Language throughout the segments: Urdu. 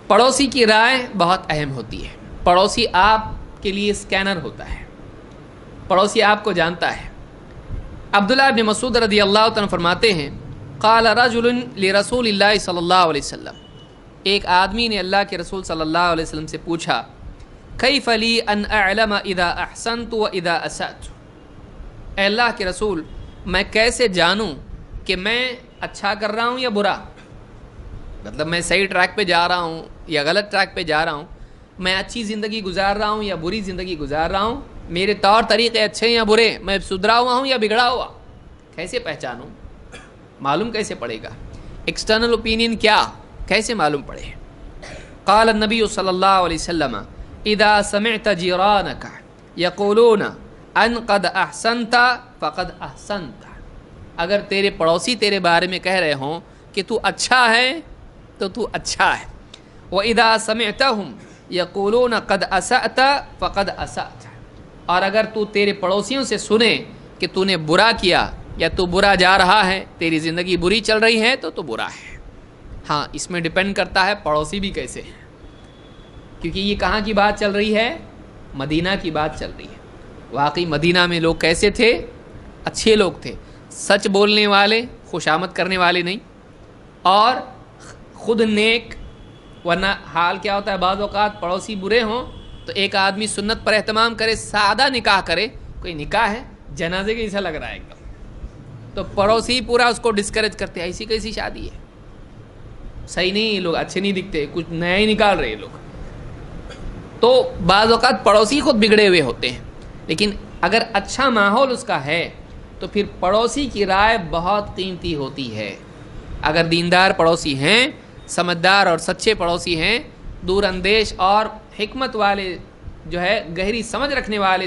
پڑوسی کی رائے بہت اہم ہوتی ہے. پڑوسی آپ کے لیے اسکینر ہوتا ہے, پڑوسی آپ کو جانتا ہے. عبداللہ ابن مسعود رضی اللہ عنہ فرماتے ہیں قال رجل لرسول اللہ صلی اللہ علیہ وسلم, ایک آدمی نے اللہ کے رسول صلی اللہ علیہ وسلم سے پوچھا کیف لی ان اعلم اذا احسنت و اذا اسأت, اے اللہ کے رسول میں کیسے جانوں کہ میں اچھا کر رہا ہوں یا برا, مطلب میں صحیح ٹریک پہ جا رہا ہوں یا غلط ٹریک پہ جا رہا ہوں, میں اچھی زندگی گزار رہا ہوں یا بری زندگی گزار رہا ہوں, میرے طور طریقے اچھے یا برے, میں سدھرا ہوا ہوں یا بگڑا ہوا, کیسے پہچانوں, معلوم کیسے پڑے گا؟ ایکسٹرنل اوپینین کیا, کیسے معلوم پڑے؟ قال النبی صلی اللہ علیہ وسلم اذا سمعت جیرانک یقولون ان قد احسنت فقد احسنت, اگر تیرے پڑوسی تیرے بارے میں کہہ رہے ہوں کہ تو اچھا ہے تو تو اچھا ہے. وَإِذَا سَمِعْتَهُمْ يَقُولُونَ قَدْ أَسَأْتَ فَقَدْ أَسَأْتَ, اور اگر تو تیرے پڑوسیوں سے سنے کہ تو نے برا کیا یا تو برا جا رہا ہے, تیری زندگی بری چل رہی ہے تو برا ہے. ہاں اس میں ڈیپینڈ کرتا ہے پڑوسی بھی کیسے ہیں, کیونکہ یہ کہاں کی بات چل رہی ہے؟ مدینہ کی بات چل رہی ہے. واقعی مدینہ میں لوگ کیسے تھے؟ اچھے لوگ تھے, سچ بولنے والے, خوشامد کرنے والے نہیں, اور خود نیک. ورنہ حال کیا ہوتا ہے بعض اوقات پڑوسی برے ہوں تو ایک آدمی سنت پر اہتمام کرے, سادہ نکاح کرے, کوئی نکاح ہے جنازے کے جیسا لگ رہا ہے ایک دم, تو پڑوسی پورا اس کو ڈسکریج کرتے ہیں, ایسی کیسی شادی ہے, صحیح نہیں, یہ لوگ اچھے نہیں دکھتے, کچھ نیا ہی نکال رہے لوگ. تو بعض اوقات پڑوسی خود بگڑے ہوئے ہوتے ہیں, لیکن اگر اچھا ماحول اس کا ہے تو پھر پڑوسی کی رائے بہت قیمتی ہوتی ہے. اگر دیندار پڑوسی ہیں, سمجھدار اور سچے پڑوسی ہیں, دور اندیش اور حکمت والے جو ہے گہری سمجھ رکھنے والے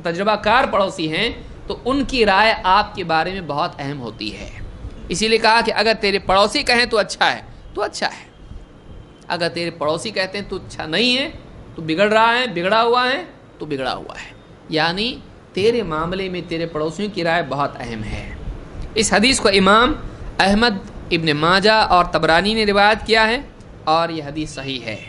تجربہ کار پڑوسی ہیں, تو ان کی رائے آپ کے بارے میں بہت اہم ہوتی ہے. اسی لیے کہا کہ اگر تیرے پڑوسی کہیں تو اچھا ہے تو اچھا ہے, اگر تیرے پڑوسی کہتے ہیں تو اچھا نہیں ہے, تو بگڑ رہا ہے, بگڑا ہوا ہے, تو بگڑا ہوا ہے. یعنی تیرے معاملے میں تیرے پڑوسیوں کی رائے بہت اہم ہے. اس حدیث کو امام احمد ابن ماجہ اور طبرانی نے روایت کیا ہے, اور یہ حدیث صحیح ہے.